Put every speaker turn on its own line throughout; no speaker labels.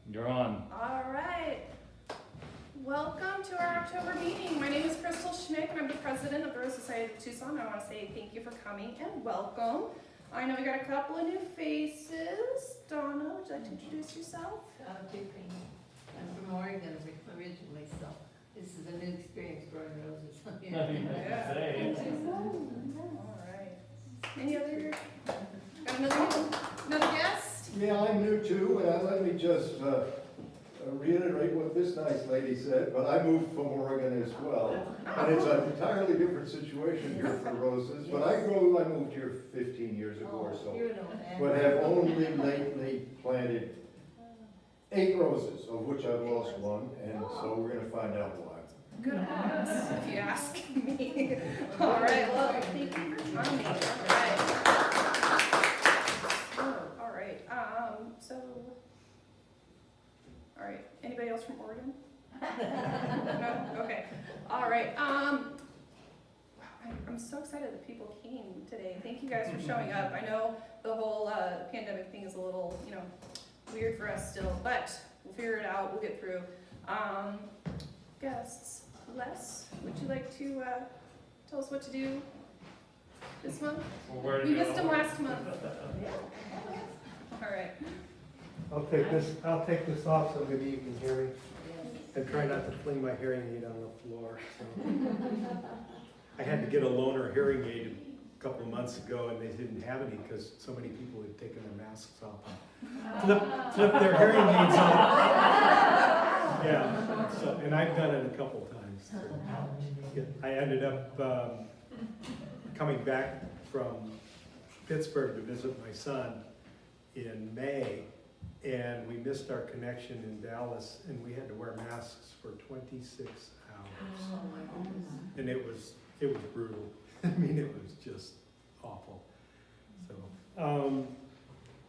You're on.
All right. Welcome to our October meeting. My name is Crystal Schmidt, and I'm the president of the Rose Society of Tucson. I want to say thank you for coming and welcome. I know we got a couple of new faces. Donna, would you like to introduce yourself?
I'm from Oregon originally, so this is a new experience growing roses.
All right. Any other? Got another guest?
Yeah, I'm new too, and let me just reiterate what this nice lady said, but I moved from Oregon as well. And it's an entirely different situation here for roses, but I moved here 15 years ago or so. But have only lately planted 8 roses, of which I've lost one, and so we're gonna find out why.
Good odds, if you ask me. All right, well, thank you for coming. All right. All right, anybody else from Oregon? No? Okay. All right. I'm so excited that people came today. Thank you guys for showing up. I know the whole pandemic thing is a little, weird for us still, but we'll figure it out. We'll get through. Guests, Les, would you like to tell us what to do this month?
Well,
We missed him last month. All right.
I'll take this off so maybe you can hear me, and try not to fling my hearing aid on the floor. So. I had to get a loaner hearing aid a couple of months ago, and they didn't have any because so many people had taken their masks off and flipped their hearing aids off. Yeah, so, and I've done it a couple times. So. Yeah, I ended up coming back from Pittsburgh to visit my son in May, and we missed our connection in Dallas, and we had to wear masks for 26 hours.
Oh my goodness.
And it was brutal. I mean, it was just awful. So,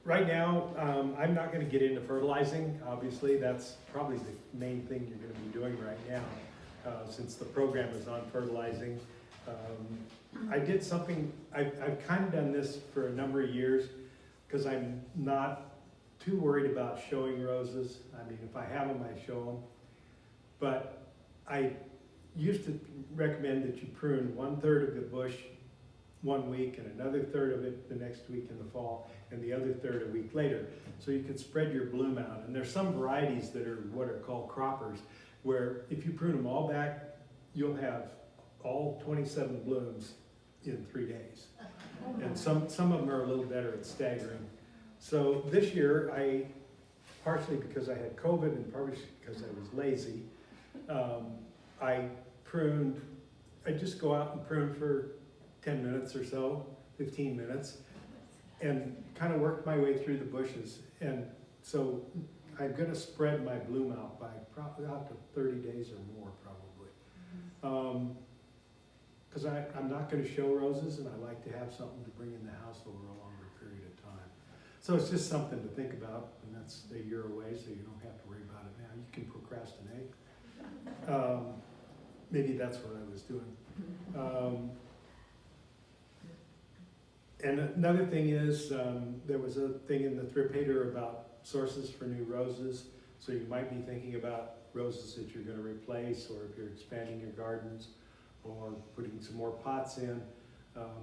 right now, I'm not gonna get into fertilizing, obviously. That's probably the main thing you're gonna be doing right now, since the program is on fertilizing. I did something, I've kind of done this for a number of years, because I'm not too worried about showing roses. I mean, if I have them, I show them. But I used to recommend that you prune 1/3 of the bush one week and another third of it the next week in the fall and the other third a week later. So you could spread your bloom out. And there's some varieties that are what are called croppers, where if you prune them all back, you'll have all 27 blooms in 3 days. And some of them are a little better at staggering. So this year, partially because I had COVID and partially because I was lazy, I just go out and prune for 10 minutes or so, 15 minutes, and kind of work my way through the bushes. And so I'm gonna spread my bloom out by probably out to 30 days or more probably. Because I'm not gonna show roses, and I like to have something to bring in the house over a longer period of time. So it's just something to think about, and that's a year away, so you don't have to worry about it now. You can procrastinate. Maybe that's what I was doing. And another thing is, there was a thing in the Thrift Hater about sources for new roses. So you might be thinking about roses that you're gonna replace, or if you're expanding your gardens, or putting some more pots in.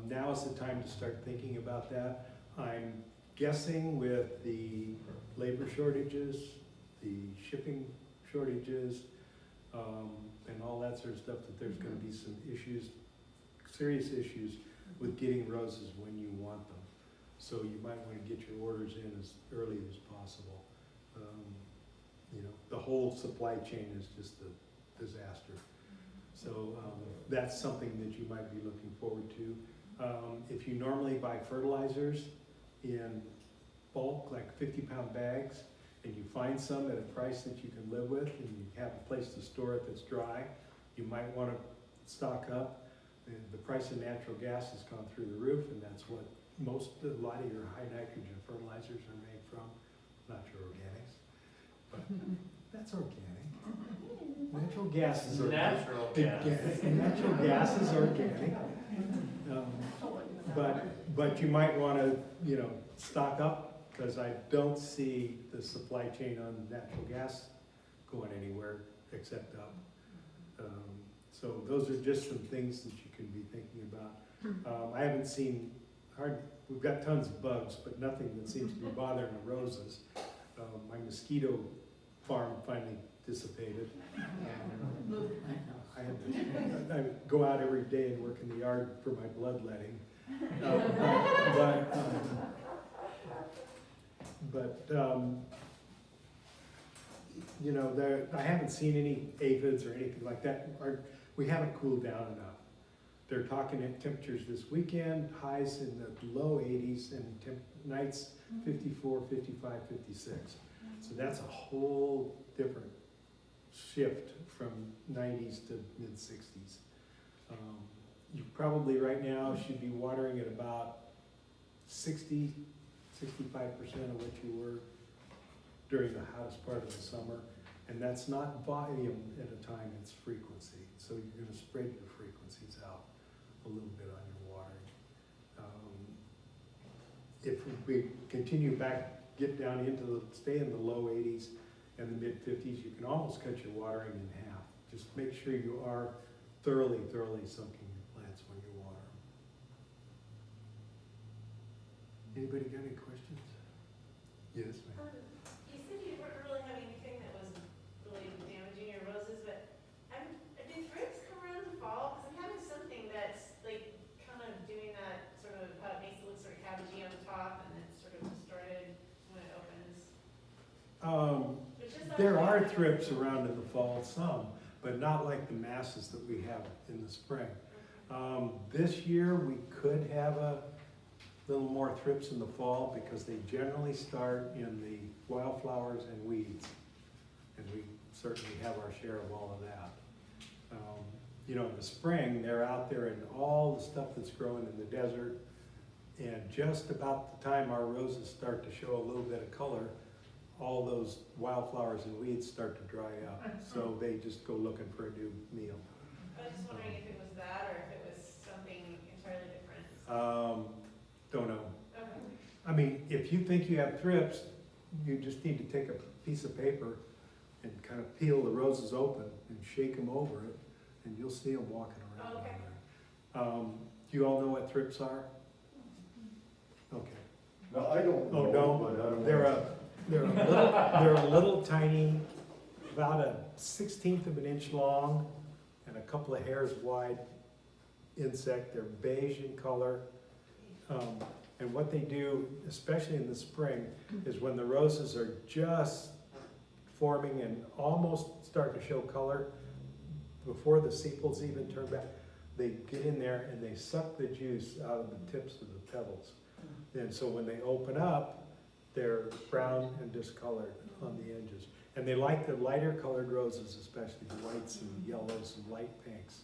Now is the time to start thinking about that. I'm guessing with the labor shortages, the shipping shortages, and all that sort of stuff, that there's gonna be some issues, serious issues with getting roses when you want them. So you might wanna get your orders in as early as possible. The whole supply chain is just a disaster. So that's something that you might be looking forward to. If you normally buy fertilizers in bulk, like 50-pound bags, and you find some at a price that you can live with, and you have a place to store it that's dry, you might want to stock up. The price of natural gas has gone through the roof, and that's what a lot of your high nitrogen fertilizers are made from. Not your organics, but that's organic. Natural gas is organic.
Natural gas.
Natural gas is organic. But you might want to, stock up because I don't see the supply chain on natural gas going anywhere except up. So those are just some things that you can be thinking about. I haven't seen, we've got tons of bugs, but nothing that seems to be bothering the roses. My mosquito farm finally dissipated. I go out every day and work in the yard for my bloodletting. You know, I haven't seen any aphids or anything like that. We haven't cooled down enough. They're talking at temperatures this weekend, highs in the low 80s and nights 54, 55, 56. So that's a whole different shift from 90s to mid 60s. You probably right now should be watering at about 60, 65% of what you were during the hottest part of the summer. And that's not volume at a time, it's frequency. So you're gonna spread your frequencies out a little bit on your watering. If we continue back, get down into stay in the low 80s and the mid 50s, you can almost cut your watering in half. Just make sure you are thoroughly soaking your plants when you water them. Anybody got any questions? Yes, ma'am.
You said you weren't really having anything that was really damaging your roses, but do thrips come around in the fall? Because I'm having something that's like kind of doing that sort of how it makes it look sort of cabbagey on the top and then sort of distorted when it opens. It's just not
There are
really-
thrips around in the fall, some, but not like the masses that we have in the spring. This year, we could have a little more thrips in the fall because they generally start in the wildflowers and weeds. And we certainly have our share of all of that. You know, in the spring, they're out there in all the stuff that's growing in the desert. And just about the time our roses start to show a little bit of color, all those wildflowers and weeds start to dry up. So they just go looking for a new meal.
I was just wondering if it was that or if it was something entirely different.
Don't know.
Okay.
I mean, if you think you have thrips, you just need to take a piece of paper and kind of peel the roses open and shake them over it, and you'll see them walking around
Okay.
there. Do you all know what thrips are? Okay.
No, I don't
Oh,
know,
no?
but I don't.
They're a little tiny, about a 1/16 of an inch long and a couple of hairs wide insect. They're beige in color. And what they do, especially in the spring, is when the roses are just forming and almost starting to show color, before the sepals even turn back, they get in there and they suck the juice out of the tips of the petals. And so when they open up, they're brown and discolored on the edges. And they like the lighter colored roses, especially the whites and yellows and light pinks.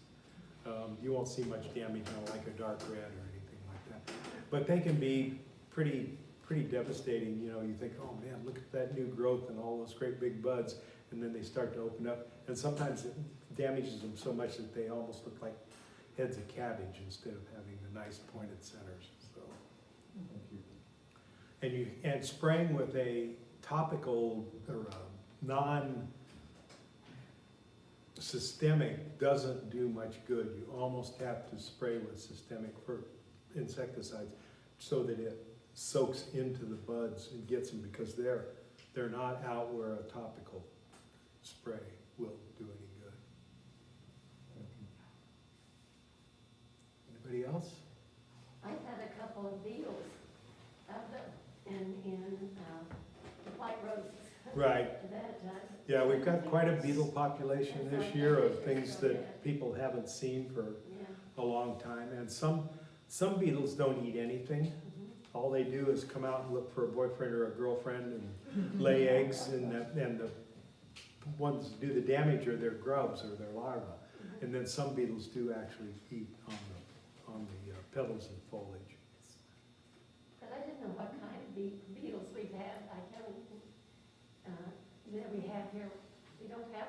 You won't see much damage on like a dark red or anything like that. But they can be pretty devastating. You know, you think, oh man, look at that new growth and all those great big buds. And then they start to open up. And sometimes it damages them so much that they almost look like heads of cabbage instead of having the nice pointed centers. So. And spraying with a topical or a non-systemic doesn't do much good. You almost have to spray with systemic for insecticides so that it soaks into the buds and gets them, because they're not out where a topical spray will do any good. Anybody else?
I've had a couple of beetles in the white roses.
Right.
That,
Yeah, we've got quite a beetle population this year of things that people haven't seen for
yeah.
a long time. And some beetles don't eat anything. All they do is come out and look for a boyfriend or a girlfriend and lay eggs, and the ones that do the damage are their grubs or their larvae. And then some beetles do actually eat on the petals and foliage.
But I didn't know what kind of beetles we've had. I haven't, that we have here. We don't have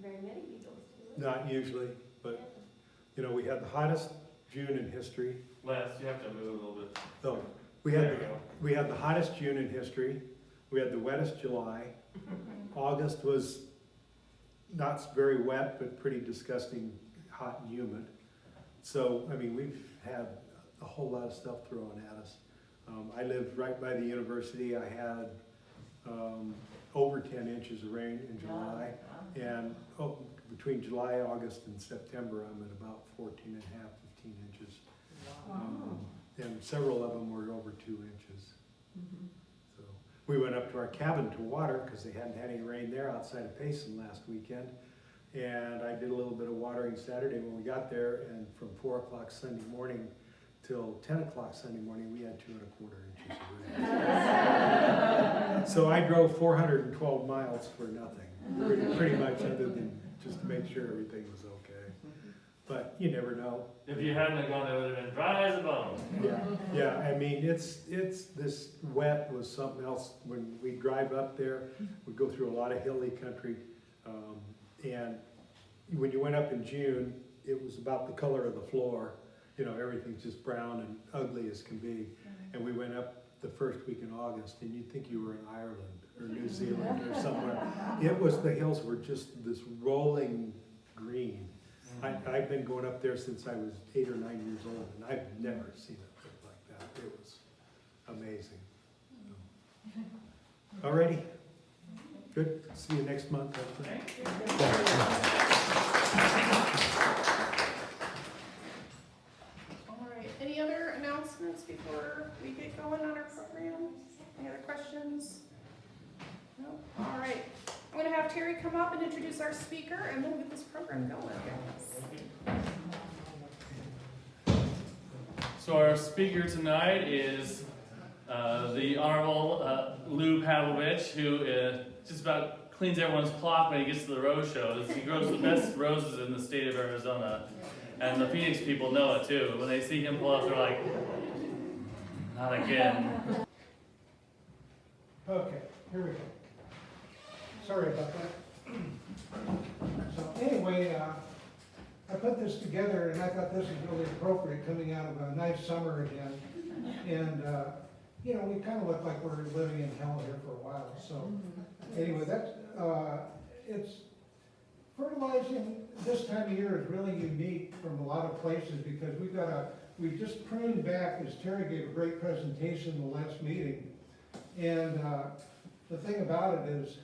very many beetles, do we?
Not usually, but you know, we had the hottest June in history.
Les, you have to move a little bit.
Oh, We had, we had the hottest June in history. We had the wettest July. August was not very wet, but pretty disgusting, hot and humid. So, I mean, we've had a whole lot of stuff thrown at us. I lived right by the university. I had over 10 inches of rain in July. And between July, August, and September, I'm at about 14 and a half, 15 inches. And several of them were over 2 inches. So we went up to our cabin to water because they hadn't had any rain there outside of Payson last weekend. And I did a little bit of watering Saturday when we got there, and from 4 o'clock Sunday morning till 10 o'clock Sunday morning, we had 2¼ inches of rain. So I drove 412 miles for nothing, pretty much, other than just to make sure everything was okay. But you never know.
If you hadn't have gone, it would have been dry as a bone.
Yeah, I mean, it's this wet was something else. When we drive up there, we go through a lot of hilly country. And when you went up in June, it was about the color of the floor. You know, everything's just brown and ugly as can be. And we went up the first week in August, and you'd think you were in Ireland or New Zealand or somewhere. It was, the hills were just this rolling green. I've been going up there since I was 8 or 9 years old, and I've never seen it look like that. It was amazing. Alrighty. Good. See you next month.
All right, any other announcements before we get going on our program? Any other questions? No? All right, I'm gonna have Terry come up and introduce our speaker, and then we'll get this program going.
So our speaker tonight is the Honorable Lou Pavlovich, who just about cleans everyone's clock when he gets to the rose shows. He grows the best roses in the state of Arizona, and the Phoenix people know it too. When they see him pull up, they're like, not again.
Okay, here we go. Sorry about that. So anyway, I put this together and I thought this was really appropriate coming out of a nice summer again. And, you know, we kind of look like we're living in hell here for a while. So anyway, that's, it's, fertilizing this time of year is really unique from a lot of places because we just pruned back, as Terry gave a great presentation in the last meeting. And the thing about it is,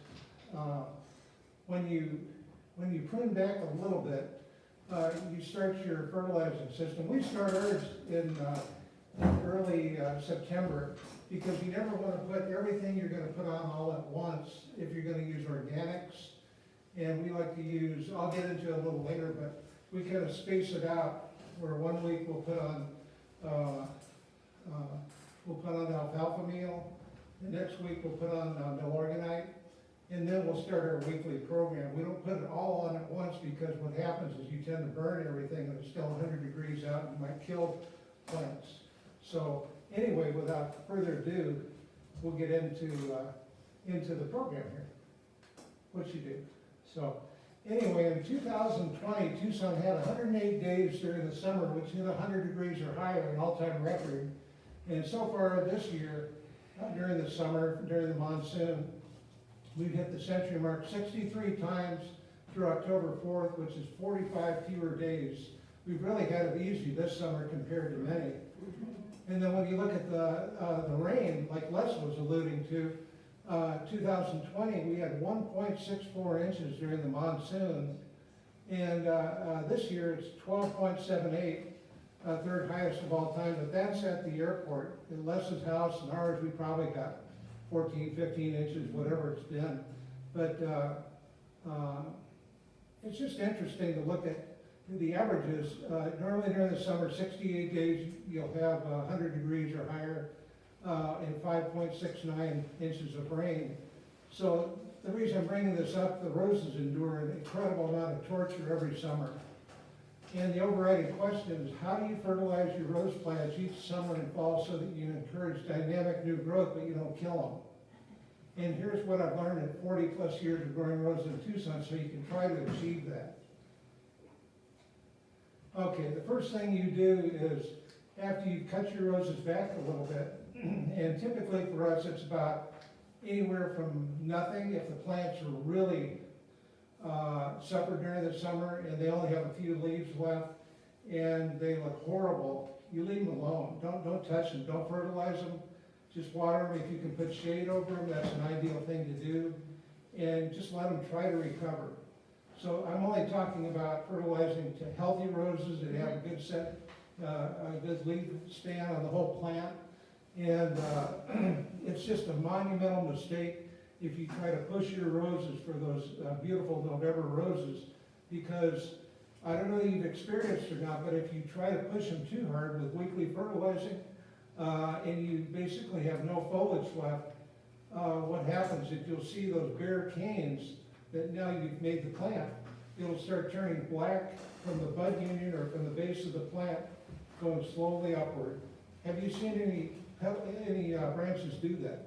when you prune back a little bit, you start your fertilizing system. We start ours in early September because you never want to put everything you're going to put on all at once if you're going to use organics. And we like to use, I'll get into it a little later, but we kind of space it out where 1 week we'll put on alfalfa meal. The next week we'll put on milorganite, and then we'll start our weekly program. We don't put it all on at once because what happens is you tend to burn everything and it's still 100 degrees out and you might kill plants. So anyway, without further ado, we'll get into the program here, what you do. So anyway, in 2020, Tucson had 108 days during the summer, which hit 100 degrees or higher, an all-time record. And so far this year, during the summer, during the monsoon, we've hit the century mark 63 times through October 4th, which is 45 fewer days. We've really had it easy this summer compared to many. And then when you look at the rain, like Les was alluding to, 2020, we had 1.64 inches during the monsoon. And this year it's 12.78. Third highest of all time, but that's at the airport. In Les's house and ours, we probably got 14, 15 inches, whatever it's been. But it's just interesting to look at the averages. Normally during the summer, 68 days, you'll have 100 degrees or higher and 5.69 inches of rain. So the reason I'm bringing this up, the roses endure an incredible amount of torture every summer. And the overriding question is, how do you fertilize your rose plants each summer and fall so that you encourage dynamic new growth, but you don't kill them? And here's what I've learned in 40 plus years of growing roses in Tucson, so you can try to achieve that. Okay, the first thing you do is, after you cut your roses back a little bit, And typically for us, it's about anywhere from nothing if the plants are really suffered during the summer and they only have a few leaves left and they look horrible. You leave them alone. Don't touch them. Don't fertilize them. Just water them. If you can put shade over them, that's an ideal thing to do. And just let them try to recover. So I'm only talking about fertilizing to healthy roses that have a good a good leaf span on the whole plant. And it's just a monumental mistake if you try to push your roses for those beautiful November roses, because I don't know if you've experienced or not, but if you try to push them too hard with weekly fertilizing, and you basically have no foliage left, what happens is you'll see those bare canes that now you've made the plant. It'll start turning black from the bud union or from the base of the plant, going slowly upward. Have you seen any branches do that?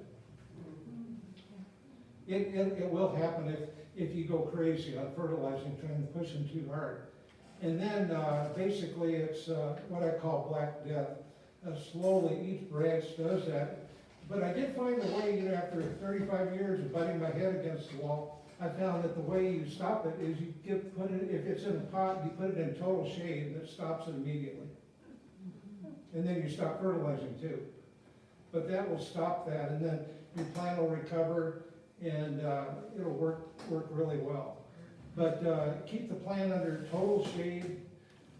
It will happen if you go crazy on fertilizing, trying to push them too hard. And then basically it's what I call black death. Slowly each branch does that. But I did find a way, after 35 years of butting my head against the wall, I found that the way you stop it is you put it, if it's in a pot, you put it in total shade and it stops it immediately. And then you stop fertilizing too. But that will stop that, and then your plant will recover and it'll work really well. But keep the plant under total shade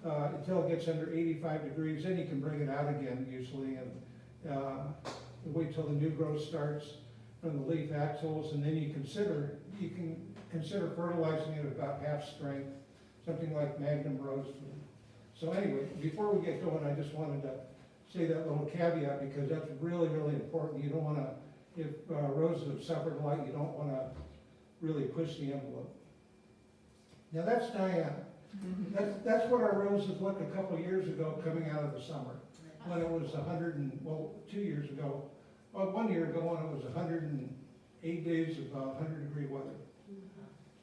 until it gets under 85 degrees, then you can bring it out again usually, and wait till the new growth starts from the leaf axils, and then you can consider fertilizing it about half strength, something like Magnum Rose. So anyway, before we get going, I just wanted to say that little caveat because that's really, really important. You don't want to, if roses have suffered a lot, you don't want to really push the envelope. Now that's Diana. That's what our roses looked a couple years ago coming out of the summer, when it was 2 years ago, well, 1 year ago when it was 108 days of 100-degree weather.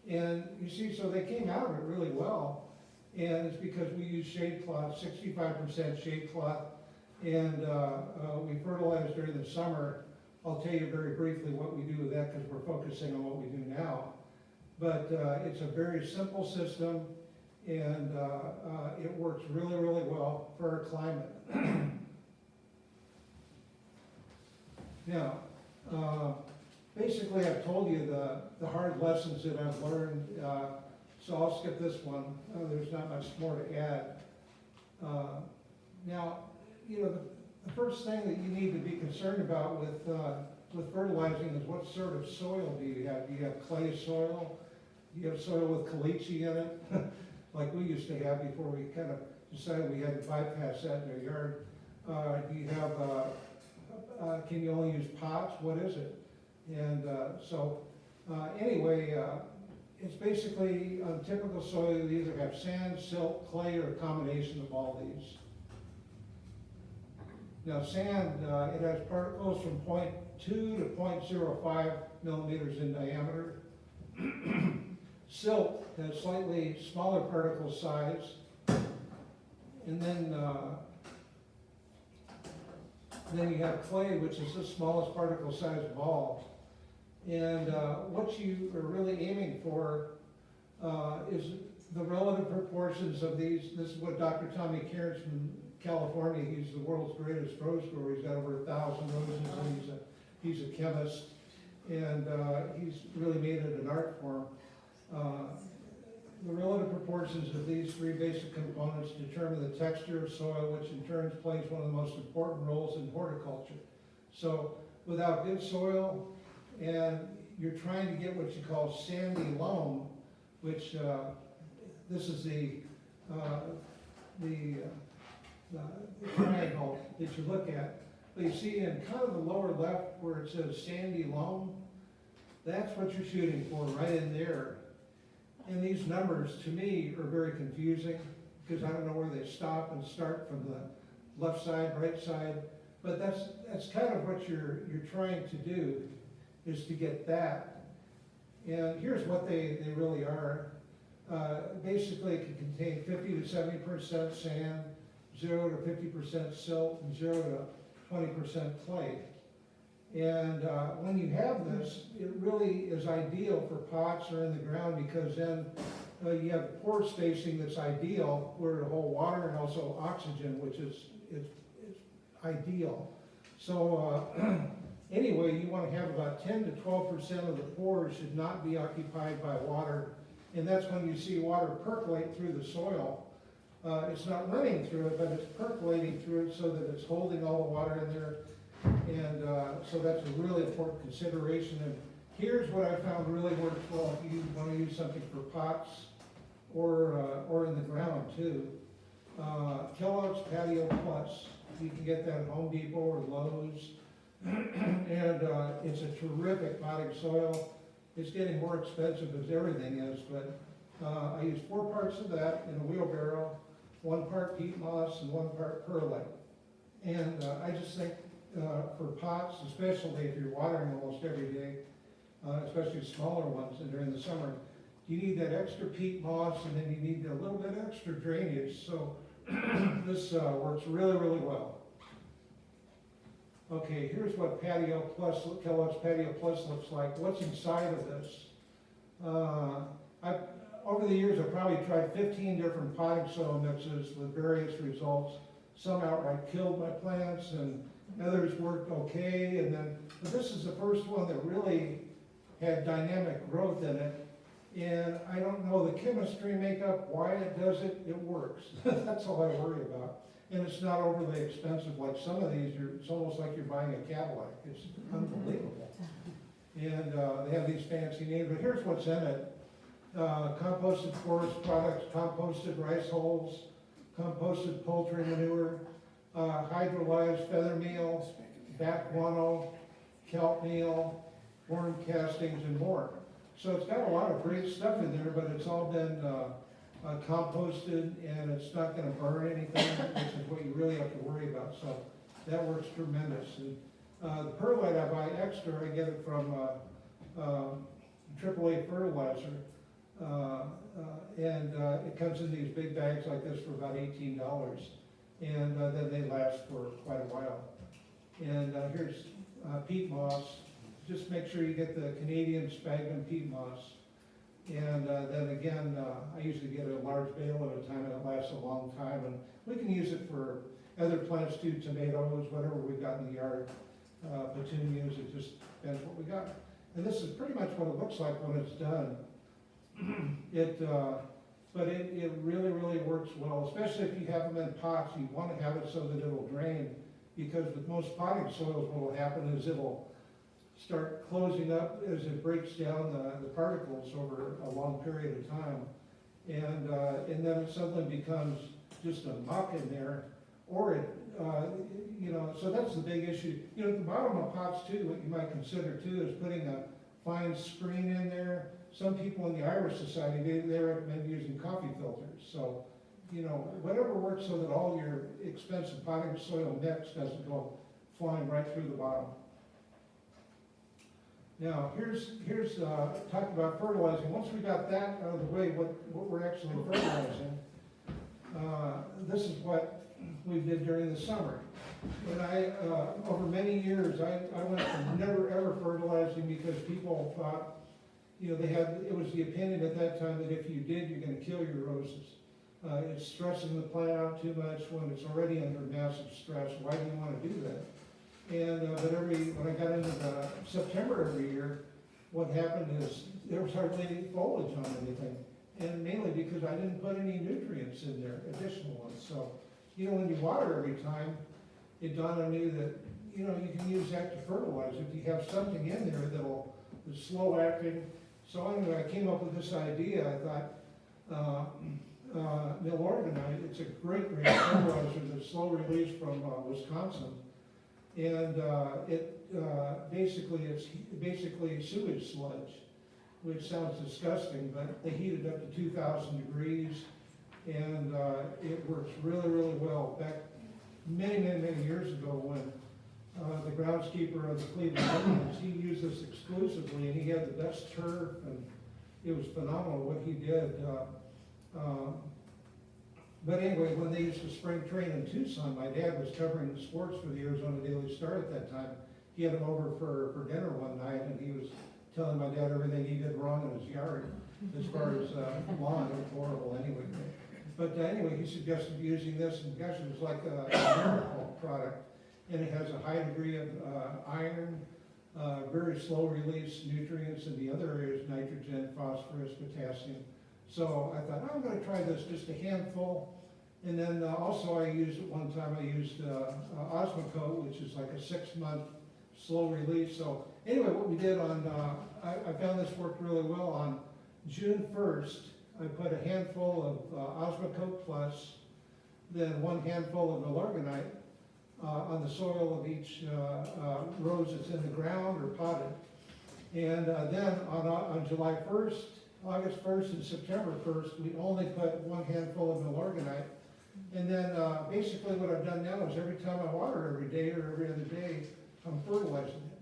And you see, so they came out of it really well, and it's because we use shade cloth, 65% shade cloth, and we fertilize during the summer. I'll tell you very briefly what we do with that because we're focusing on what we do now. But it's a very simple system, and it works really, really well for our climate. Now, basically I've told you the hard lessons that I've learned, so I'll skip this one. There's not much more to add. Now, the first thing that you need to be concerned about with fertilizing is what sort of soil do you have? Do you have clay soil? Do you have soil with caliche in it? Like we used to have before we kind of decided we had to bypass that in our yard. Do you have, can you only use pots? What is it? And anyway, it's basically on typical soil, you either have sand, silt, clay, or a combination of all these. Now sand, it has particles from 0.2 to 0.05 millimeters in diameter. Silt has slightly smaller particle size. And then you have clay, which is the smallest particle size of all. And what you are really aiming for is the relative proportions of these. This is what Dr. Tommy Cairns from California, he's the world's greatest rose grower. He's got over 1,000 roses, and he's a chemist, and he's really made it an art form. The relative proportions of these three basic components determine the texture of soil, which in turn plays one of the most important roles in horticulture. So without good soil, and you're trying to get what you call sandy loam, which this is the triangle that you look at. But you see in kind of the lower left where it says sandy loam, that's what you're shooting for right in there. And these numbers to me are very confusing because I don't know where they stop and start from the left side, right side. But that's kind of what you're trying to do, is to get that. And here's what they really are. Basically it can contain 50 to 70% sand, 0 to 50% silt, and 0 to 20% clay. And when you have this, it really is ideal for pots or in the ground, because then you have pore spacing that's ideal, where it hold water and also oxygen, which is ideal. So anyway, you want to have about 10 to 12% of the pores should not be occupied by water. And that's when you see water percolate through the soil. It's not running through it, but it's percolating through it so that it's holding all the water in there. And so that's a really important consideration. And here's what I found really works well if you want to use something for pots or in the ground too. Kellogg's Patio Plus. You can get that at Home Depot or Lowe's. And it's a terrific potting soil. It's getting more expensive as everything is, but I use 4 parts of that in a wheelbarrow, 1 part peat moss and 1 part perlite. And I just think for pots, especially if you're watering almost every day, especially smaller ones and during the summer, you need that extra peat moss, and then you need a little bit extra drainage. So this works really, really well. Okay, here's what Patio Plus, Kellogg's Patio Plus looks like. What's inside of this? Over the years, I've probably tried 15 different potting soil mixes with various results. Some outright killed my plants, and others worked okay. But this is the first one that really had dynamic growth in it. And I don't know the chemistry makeup, why it does it, it works. That's all I worry about. And it's not overly expensive like some of these. It's almost like you're buying a Cadillac. It's unbelievable. And they have these fancy names, but here's what's in it. Composted forest products, composted rice hulls, composted poultry manure, hydrolyzed feather meal, bat guano, kelp meal, worm castings, and more. So it's got a lot of great stuff in there, but it's all been composted, and it's not going to burn anything, which is what you really have to worry about. So that works tremendous. And the perlite I buy extra, I get it from AAA fertilizer, and it comes in these big bags like this for about $18, and then they last for quite a while. And here's peat moss. Just make sure you get the Canadian sphagnum peat moss. And then again, I usually get a large bale at a time, and it lasts a long time. And we can use it for other plants too, tomatoes, whatever we've got in the yard, petunias, it just depends what we got. And this is pretty much what it looks like when it's done. But it really, really works well, especially if you have them in pots. You want to have it so that it'll drain, because with most potting soils, what will happen is it'll start closing up as it breaks down the particles over a long period of time. And then it suddenly becomes just a muck in there, or it, so that's the big issue. At the bottom of pots too, what you might consider too is putting a fine screen in there. Some people in the Irish Society, they recommend using coffee filters. So, whatever works so that all your expensive potting soil mix doesn't go flying right through the bottom. Now, here's talking about fertilizing. Once we got that out of the way, what we're actually fertilizing, this is what we did during the summer. And over many years, I went from never ever fertilizing, because people thought, it was the opinion at that time that if you did, you're going to kill your roses. It's stressing the plant out too much when it's already under massive stress. Why do you want to do that? And but when I got into September every year, what happened is there was hardly any foliage on anything, and mainly because I didn't put any nutrients in there, additional ones. So, when you water every time, it dawned on me that you can use that to fertilize. If you have something in there that's slow acting. So anyway, I came up with this idea. I thought milorganite. It's a great fertilizer that's slow release from Wisconsin. And it's basically sewage sludge, which sounds disgusting, but they heat it up to 2,000 degrees, and it works really, really well. Back many, many, many years ago, when the groundskeeper of the Cleveland Indians, he used this exclusively, and he had the best turf, and it was phenomenal what he did. But anyway, when they used to spring train in Tucson, my dad was covering the sports for the Arizona Daily Star at that time. He had him over for dinner one night, and he was telling my dad everything he did wrong in his yard as far as lawn. It was horrible anyway. But anyway, he suggested using this, and gosh, it was like a miracle product. And it has a high degree of iron, very slow release nutrients in the other areas, nitrogen, phosphorus, potassium. So I thought, I'm gonna try this, just a handful. And then also I used, at one time I used Osmocote, which is like a 6-month slow release. So anyway, what we did on, I found this worked really well. On June 1st, I put a handful of Osmocote Plus, then 1 handful of Milorganite on the soil of each rose that's in the ground or potted. And then on July 1st, August 1st, and September 1st, we only put 1 handful of Milorganite. And then basically what I've done now is every time I water every day or every other day, I'm fertilizing it.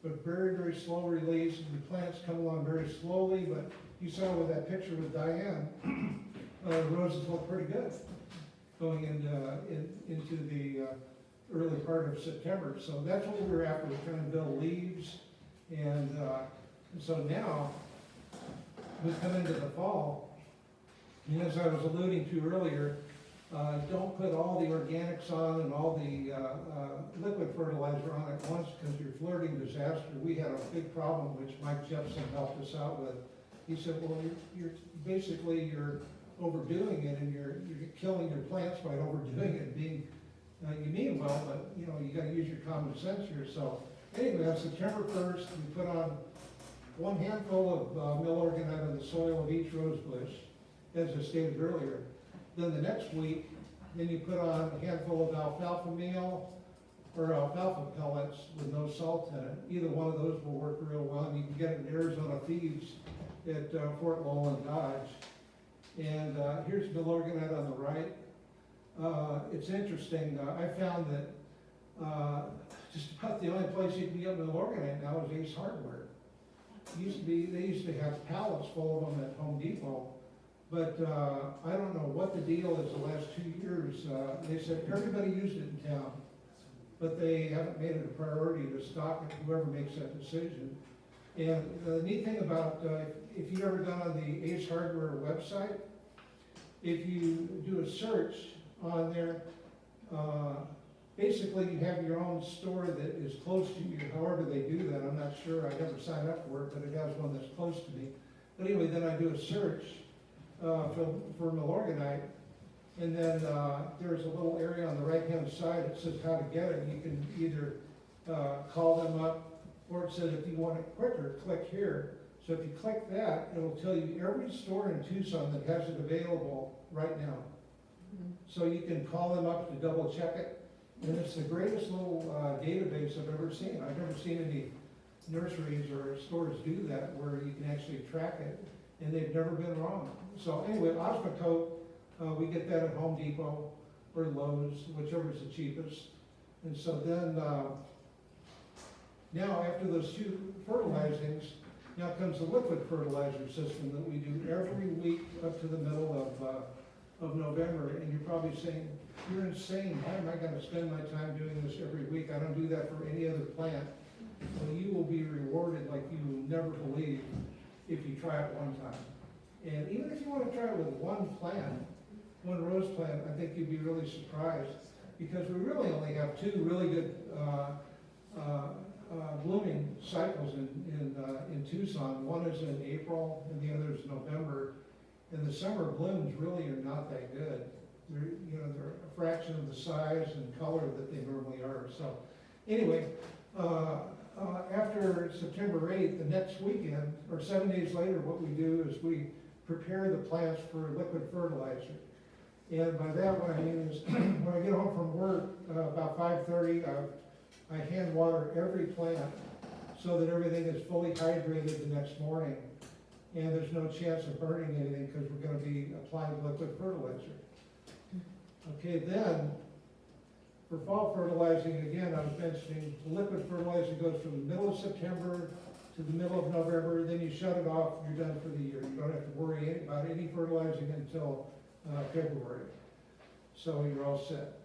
But very, very slow release, and the plants come along very slowly, but you saw with that picture with Diane, the roses look pretty good going into the early part of September. So that's what we were after, was trying to build leaves. And so now, we come into the fall, and as I was alluding to earlier, don't put all the organics on and all the liquid fertilizer on at once, because you're flirting disaster. We had a big problem, which Mike Jepson helped us out with. He said, well, you're basically overdoing it, and you're killing your plants by overdoing it. Being you mean well, but you got to use your common sense here. So anyway, on September 1st, we put on 1 handful of Milorganite on the soil of each rose bush, as I stated earlier. Then the next week, then you put on a handful of alfalfa meal or alfalfa pellets with no salt in it. Either one of those will work real well, and you can get it in Arizona Feeds at Fort Lowell and Dodge. And here's Milorganite on the right. It's interesting. I found that just about the only place you can get Milorganite now is Ace Hardware. They used to have pallets full of them at Home Depot, but I don't know what the deal is the last 2 years. They said everybody used it in town, but they haven't made it a priority to stock it, whoever makes that decision. And the neat thing about, if you've ever gone on the Ace Hardware website, if you do a search on there, basically you have your own store that is close to you. However they do that, I'm not sure. I never signed up for it, but it has one that's close to me. But anyway, then I do a search for Milorganite, and then there's a little area on the right-hand side that says how to get it. You can either call them up, or it says if you want it quicker, click here. So if you click that, it'll tell you every store in Tucson that has it available right now. So you can call them up to double check it. And it's the greatest little database I've ever seen. I've never seen any nurseries or stores do that where you can actually track it, and they've never been wrong. So anyway, Osmocote, we get that at Home Depot or Lowe's, whichever is the cheapest. And so then, now after those 2 fertilizings, now comes the liquid fertilizer system that we do every week up to the middle of November. And you're probably saying, you're insane. Why am I going to spend my time doing this every week? I don't do that for any other plant. Well, you will be rewarded like you will never believe if you try it one time. And even if you want to try it with one plant, one rose plant, I think you'd be really surprised, because we really only have 2 really good blooming cycles in Tucson. One is in April and the other is November. And the summer blooms really are not that good. They're a fraction of the size and color that they normally are. So anyway, after September 8th, the next weekend, or 7 days later, what we do is we prepare the plants for liquid fertilizer. And by that, what I mean is, when I get home from work, about 5:30, I hand water every plant so that everything is fully hydrated the next morning. And there's no chance of burning anything, because we're going to be applying liquid fertilizer. Okay, then, for fall fertilizing, again, I was mentioning, the liquid fertilizer goes from the middle of September to the middle of November, then you shut it off, you're done for the year. You don't have to worry about any fertilizing until February. so you're all set.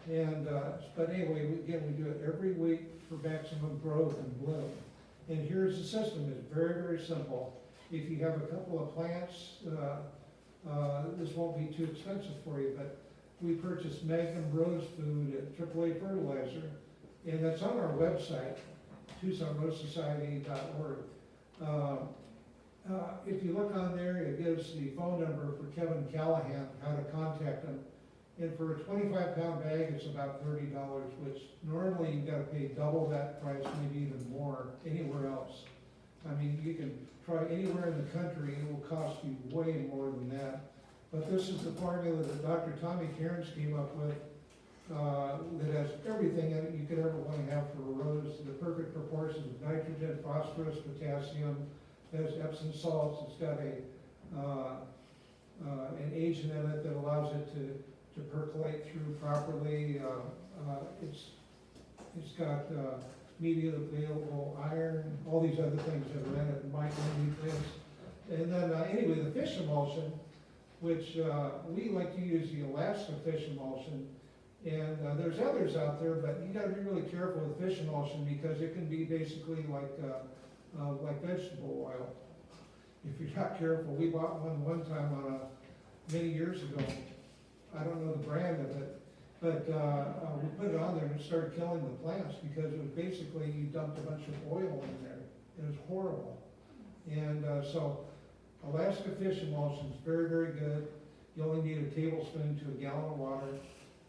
And, but anyway, again, we do it every week for maximum growth and bloom. And here's the system, it's very, very simple. If you have a couple of plants, this won't be too expensive for you, but we purchased Magnum Rose Food at AAA Fertilizer, and that's on our website, TucsonRoseSociety.org. If you look on there, it gives the phone number for Kevin Callahan, how to contact him. And for a 25-pound bag, it's about $30, which normally you've got to pay double that price, maybe even more, anywhere else. I mean, you can try anywhere in the country, it will cost you way more than that. But this is the formula that Dr. Tommy Cairns came up with, that has everything in it you could ever want to have for a rose, the perfect proportions of nitrogen, phosphorus, potassium, it has Epsom salts, it's got an agent in it that allows it to percolate through properly. It's got immediate available iron, all these other things that are in it, micronutrients. And then anyway, the fish emulsion, which we like to use the Alaska fish emulsion. And there's others out there, but you gotta be really careful with fish emulsion because it can be basically like vegetable oil. If you're not careful, we bought one time on many years ago. I don't know the brand of it, but we put it on there and it started killing the plants because it was basically you dumped a bunch of oil in there. It was horrible. And so Alaska fish emulsion is very, very good. You only need a tablespoon to a gallon of water.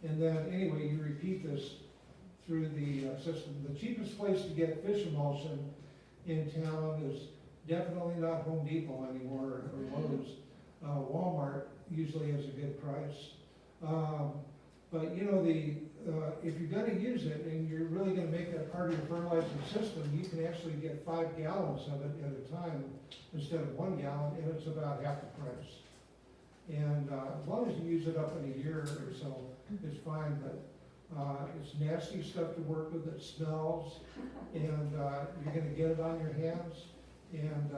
And then anyway, you repeat this through the system. The cheapest place to get fish emulsion in town is definitely not Home Depot anymore or Lowe's. Walmart usually has a good price. But you know, if you're gonna use it and you're really gonna make that part of your fertilizing system, you can actually get 5 gallons of it at a time instead of 1 gallon, and it's about half the price. And as long as you use it up in a year or so, it's fine, but it's nasty stuff to work with, it smells, and you're gonna get it on your hands, and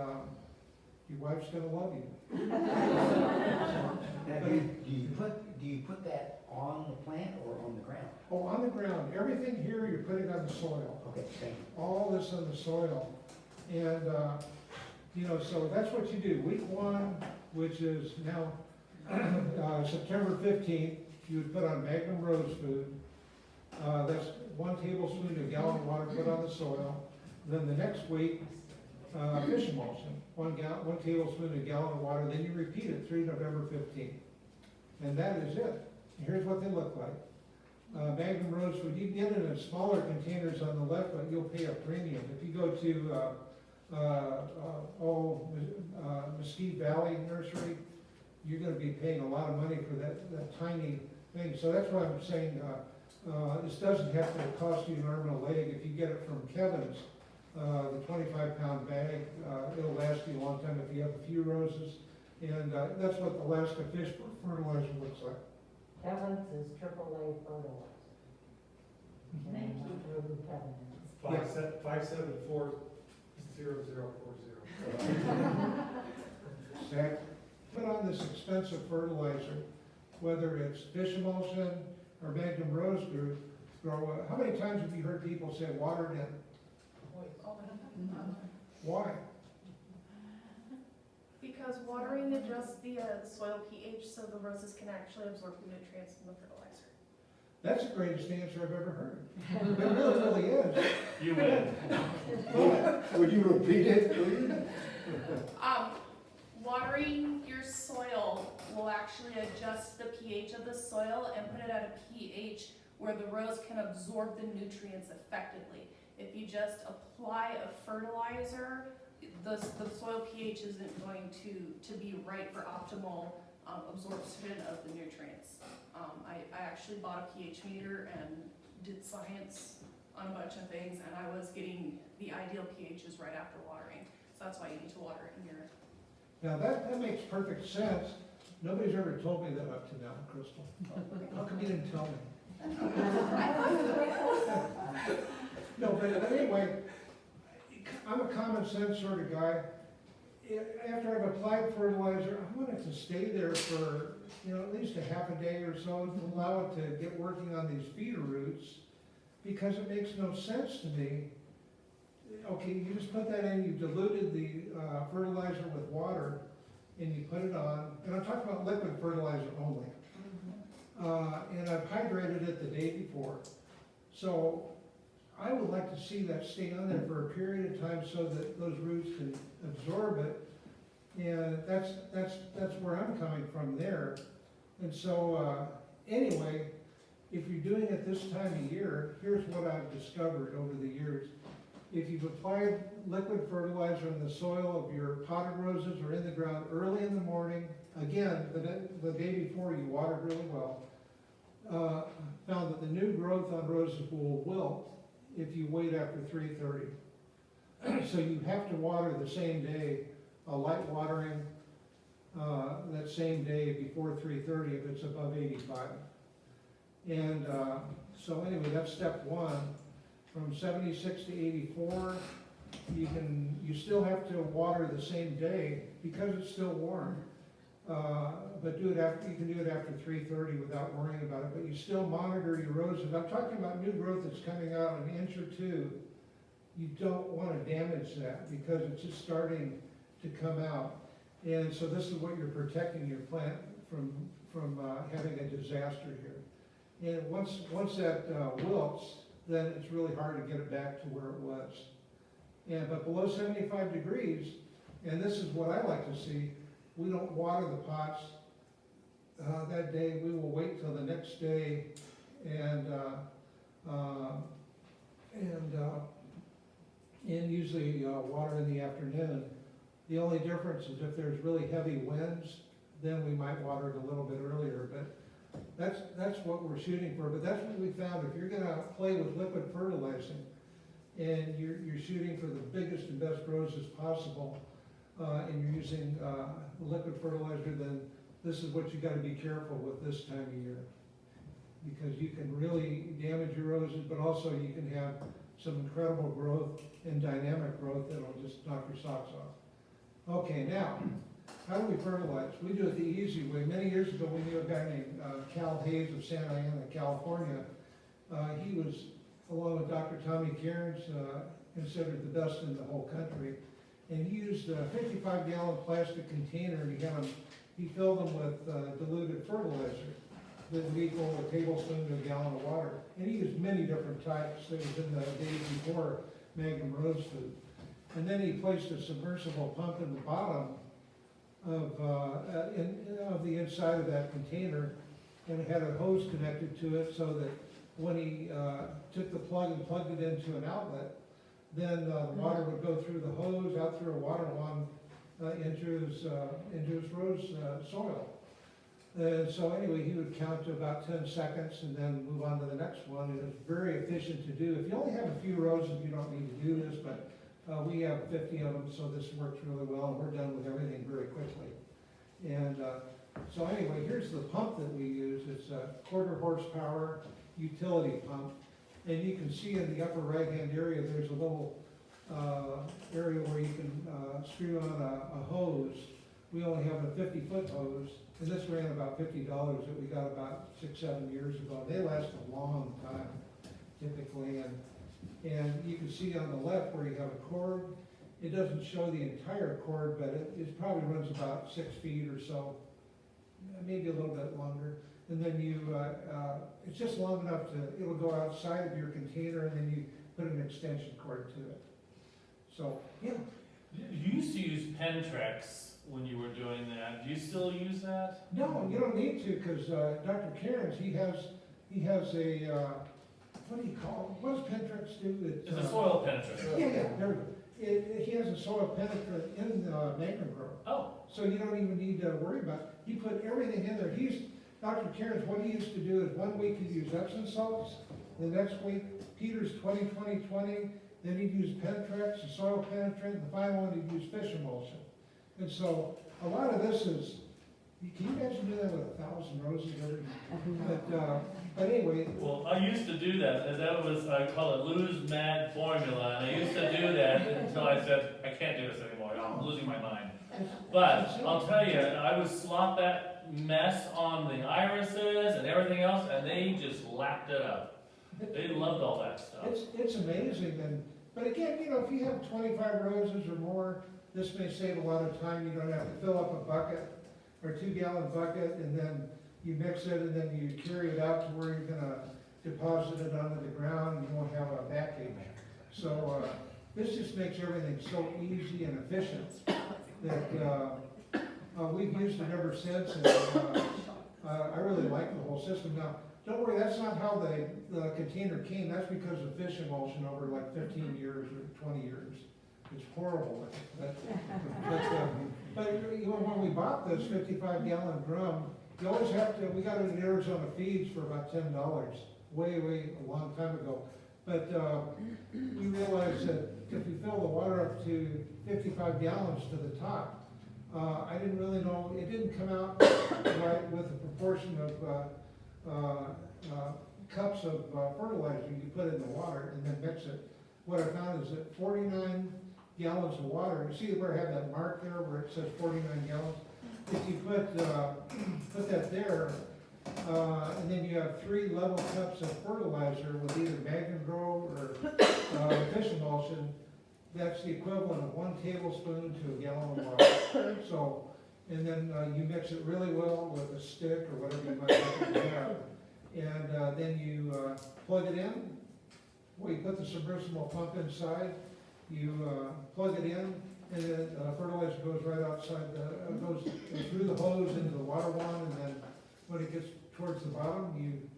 your wife's gonna love you.
Now, do you put that on the plant or on the ground?
Oh, on the ground, everything here, you're putting on the soil.
Okay, thank you.
All this on the soil. And, you know, so that's what you do. Week 1, which is now September 15th, you would put on Magnum Rose Food. That's 1 tablespoon to a gallon of water put on the soil. Then the next week, fish emulsion, 1 tablespoon to a gallon of water. Then you repeat it through November 15th. And that is it. Here's what they look like. Magnum Rose Food, you can get it in smaller containers on the left, but you'll pay a premium. If you go to Mesquite Valley Nursery, you're gonna be paying a lot of money for that tiny thing. So that's why I'm saying, this doesn't have to cost you an arm and a leg. If you get it from Kevin's, the 25-pound bag, it'll last you a long time if you have a few roses. And that's what the Alaska fish fertilizer looks like.
Kevin's is AAA fertilizer. Name through Kevin.
574-0040.
Zach, put on this expensive fertilizer, whether it's fish emulsion or Magnum Rose grow. How many times have you heard people say water it in? Why?
Because watering adjusts the soil pH so the roses can actually absorb the nutrients from the fertilizer.
That's the greatest answer I've ever heard. It really is.
You win.
Would you repeat it, please?
Watering your soil will actually adjust the pH of the soil and put it at a pH where the rose can absorb the nutrients effectively. If you just apply a fertilizer, the soil pH isn't going to be right for optimal absorption of the nutrients. I actually bought a pH meter and did science on a bunch of things, and I was getting the ideal pHs right after watering. So that's why you need to water it in your.
Now that makes perfect sense. Nobody's ever told me that up to now, Crystal. How come you didn't tell me? No, but anyway, I'm a common sense sort of guy. After I have a applied fertilizer, I want it to stay there for, at least a half a day or so to allow it to get working on these feeder roots, because it makes no sense to me. Okay, you just put that in, you diluted the fertilizer with water, and you put it on, and I'm talking about liquid fertilizer only. And I've hydrated it the day before. So I would like to see that stay on there for a period of time so that those roots can absorb it. And that's where I'm coming from there. And so, anyway, if you're doing it this time of year, here's what I've discovered over the years. If you've applied liquid fertilizer in the soil of your potted roses or in the ground early in the morning, again, the day before you watered really well, found that the new growth on roses will wilt if you wait after 3:30. So you have to water the same day, light watering that same day before 3:30 if it's above 85. And so anyway, that's step one. From 76 to 84, you still have to water the same day because it's still warm. But you can do it after 3:30 without worrying about it, but you still monitor your roses. I'm talking about new growth that's coming out an inch or two. You don't want to damage that because it's just starting to come out. And so this is what you're protecting your plant from having a disaster here. And once that wilts, then it's really hard to get it back to where it was. But below 75 degrees, and this is what I like to see, we don't water the pots that day. We will wait till the next day and usually water in the afternoon. The only difference is if there's really heavy winds, then we might water it a little bit earlier. But that's what we're shooting for. But that's what we found. If you're going to play with liquid fertilizing and you're shooting for the biggest and best roses possible, and you're using liquid fertilizer, then this is what you got to be careful with this time of year, because you can really damage your roses, but also you can have some incredible growth and dynamic growth that'll just knock your socks off. Okay, now, how do we fertilize? We do it the easy way. Many years ago, we knew a guy named Cal Hayes of Santa Ana, California. He was, along with Dr. Tommy Cairns, considered the best in the whole country. And he used a 55-gallon plastic container, and he filled them with diluted fertilizer that would equal a tablespoon to a gallon of water. And he used many different types. It was in the days before Magnum Rose Food. And then he placed a submersible pump in the bottom of the inside of that container, and it had a hose connected to it so that when he took the plug and plugged it into an outlet, then the water would go through the hose, out through a water line, into his rose soil. And so anyway, he would count to about 10 seconds and then move on to the next one. And it's very efficient to do. If you only have a few roses, you don't need to do this, but we have 50 of them, so this works really well, and we're done with everything very quickly. And so anyway, here's the pump that we use. It's a 1/4 horsepower utility pump. And you can see in the upper right-hand area, there's a little area where you can screw on a hose. We only have a 50-foot hose, and this ran about $50 that we got about 6-7 years ago. They last a long time, typically. And you can see on the left where you have a cord. It doesn't show the entire cord, but it probably runs about 6 feet or so, maybe a little bit longer. And then it's just long enough it'll go outside of your container, and then you put an extension cord to it. So, yeah.
You used to use Pentrex when you were doing that. Do you still use that?
No, you don't need to, because Dr. Cairns, he has a, what do you call it? What does Pentrex do?
It's a soil penetrator.
Yeah, there we go. He has a soil penetrant in Magnum Grow.
Oh.
So you don't even need to worry about it. He put everything in there. Dr. Cairns, what he used to do is 1 week he'd use Epsom salts, the next week Peter's 20-20-20, then he'd use Pentrex, the soil penetrant, and the final one he'd use fish emulsion. And so a lot of this is, can you imagine doing that with 1,000 roses but anyway.
Well, I used to do that, and that was, I call it lose mad formula, and I used to do that until I said, I can't do this anymore, I'm losing my mind. But I'll tell you, I would slop that mess on the irises and everything else, and they just lapped it up. They loved all that stuff.
It's amazing, but again, you know, if you have 25 roses or more, this may save a lot of time. You don't have to fill up a bucket or 2-gallon bucket, and then you mix it, and then you carry it out to where you're gonna deposit it onto the ground, and you won't have a backache. So, this just makes everything so easy and efficient that, we've used it ever since, and, I really like the whole system. Now, don't worry, that's not how the container came. That's because of fish emulsion over like 15 years or 20 years. It's horrible, but you know, when we bought this 55-gallon drum, you always have to, we got it in Arizona Feeds for about $10, way a long time ago. But we realized that if we fill the water up to 55 gallons to the top, I didn't really know, it didn't come out right with the proportion of cups of fertilizer you put in the water and then mix it. What I found is that 49 gallons of water, you see where I have that mark there where it says 49 gallons? If you put that there, and then you have 3 level cups of fertilizer with either Magnum Grow or fish emulsion, that's the equivalent of 1 tablespoon to a gallon of water. So, and then you mix it really well with a stick or whatever you might like to have. And then you plug it in, well, you put the submersible pump inside, you plug it in, and then fertilizer goes right outside, goes through the hose into the water wand, and then when it gets towards the bottom, you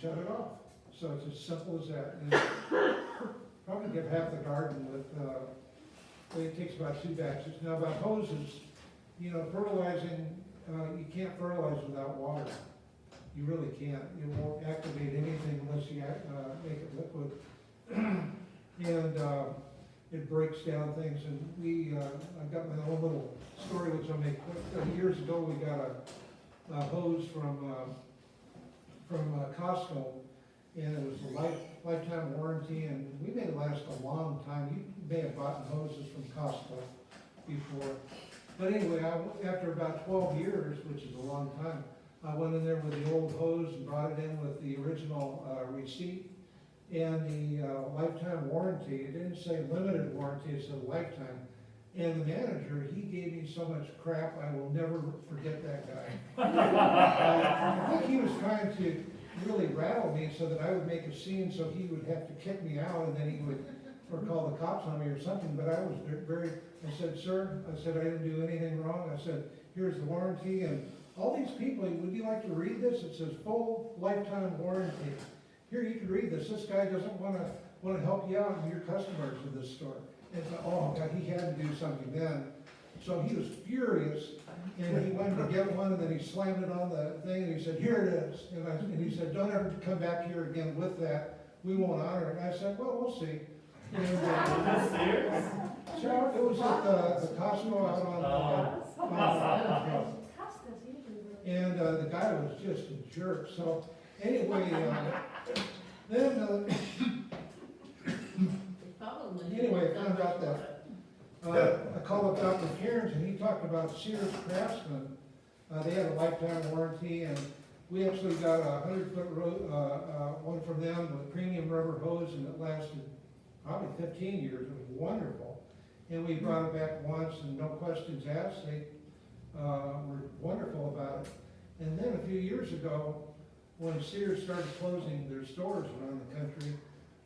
shut it off. So it's as simple as that. And probably get half the garden with, it takes about 2 batches. Now about hoses, you know, fertilizing, you can't fertilize without water. You really can't. It won't activate anything unless you make it liquid. And it breaks down things. And I've got my own little story which I'll make quick. Years ago we got a hose from Costco, and it was a lifetime warranty, and we made it last a long time. You may have bought hoses from Costco before. But anyway, after about 12 years, which is a long time, I went in there with the old hose and brought it in with the original receipt and the lifetime warranty. It didn't say limited warranty, it said lifetime. And the manager, he gave me so much crap, I will never forget that guy. I think he was trying to really rattle me so that I would make a scene, so he would have to kick me out, and then he would, or call the cops on me or something. But I was very, I said, sir, I said, I didn't do anything wrong. I said, here's the warranty, and all these people, would you like to read this? It says full lifetime warranty. Here, you can read this. This guy doesn't want to help you out and your customers in this store. And so, oh God, he had to do something then. So he was furious, and he went to get one, and then he slammed it on the thing, and he said, here it is. And he said, don't ever come back here again with that. We won't honor it. And I said, well, we'll see. And, so it was at the Costco out on and the guy was just a jerk. So anyway, then anyway, I found out that I called up Dr. Cairns, and he talked about Sears Craftsman. They had a lifetime warranty, and we actually got a 100-foot one from them with premium rubber hose, and it lasted probably 15 years. It was wonderful. And we brought it back once, and no questions asked. They were wonderful about it. And then a few years ago, when Sears started closing their stores around the country,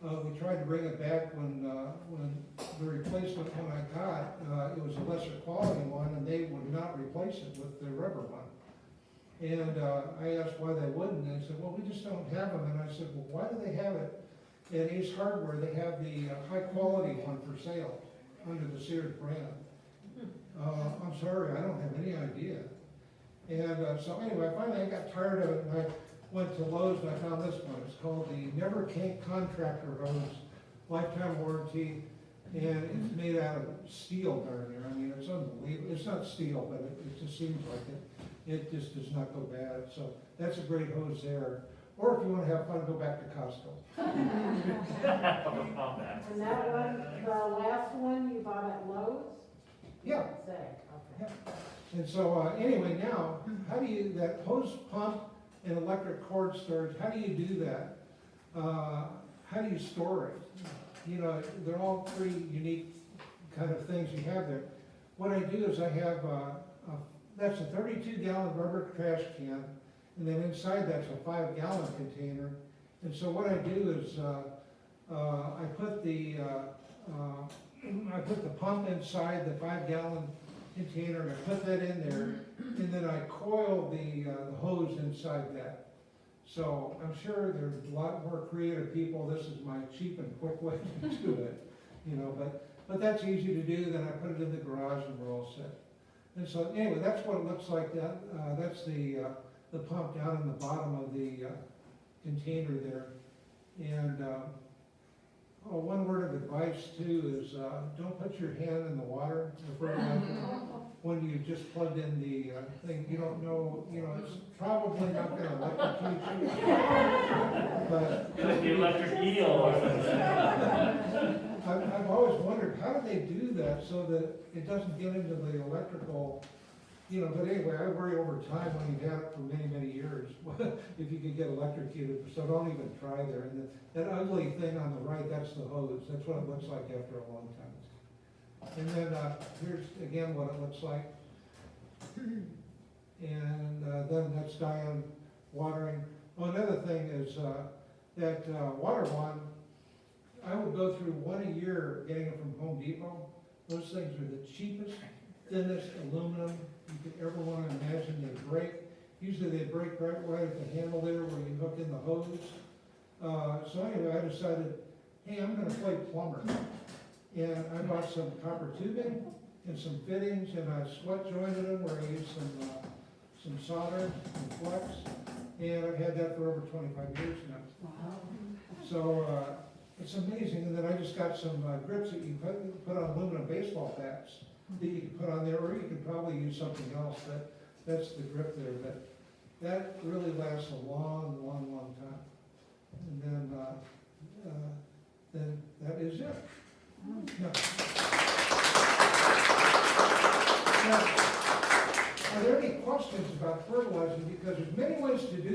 we tried to bring it back when the replacement one I got, it was a lesser quality one, and they would not replace it with the rubber one. And I asked why they wouldn't, and they said, well, we just don't have them. And I said, well, why do they have it at Ace Hardware? They have the high quality one for sale under the Sears brand. I'm sorry, I don't have any idea. And so anyway, finally I got tired of it, and I went to Lowe's and I found this one. It's called the Never Contractor Hose, lifetime warranty, and it's made out of steel darn near. I mean, it's unbelievable. It's not steel, but it just seems like it. It just does not go bad. So that's a great hose there. Or if you want to have fun, go back to Costco.
And that one, the last one you bought at Lowe's?
Yeah. And so, anyway, now, how do you, that hose pump and electric cord storage, how do you do that? How do you store it? You know, they're all three unique kind of things you have there. What I do is I have, that's a 32-gallon rubber trash can, and then inside that's a 5-gallon container. And so what I do is, I put the pump inside the 5-gallon container, and I put that in there, and then I coil the hose inside that. So I'm sure there's a lot more creative people. This is my cheap and quick way to do it, you know. But that's easy to do. Then I put it in the garage, and we're all set. And so anyway, that's what it looks like. That's the pump down in the bottom of the container there. And one word of advice too is don't put your hand in the water when you just plugged in the thing. You don't know, you know, it's probably not going to electrocute you. But
Like the electric eel or something.
I've always wondered, how do they do that so that it doesn't get into the electrical, you know, but anyway, I worry over time when you've had it for many, many years, if you could get electrocuted, so don't even try there. And that ugly thing on the right, that's the hose, that's what it looks like after a long time. And then, here's again what it looks like. And then that's Diane watering. Oh, another thing is that water wand, I would go through one a year getting it from Home Depot. Those things are the cheapest, thinnest aluminum you could ever want to imagine. They break. Usually they break right at the handle there where you hook in the hose. So anyway, I decided, hey, I'm going to play plumber. And I bought some copper tubing and some fittings, and I sweat jointed them where I used some solder and flux. And I've had that for over 25 years now.
Wow.
So it's amazing. And then I just got some grips that you put on aluminum baseball bats that you can put on there, or you could probably use something else. That's the grip there. But that really lasts a long, long, long time. And then that is it. Now, are there any questions about fertilizing? Because there's many ways to do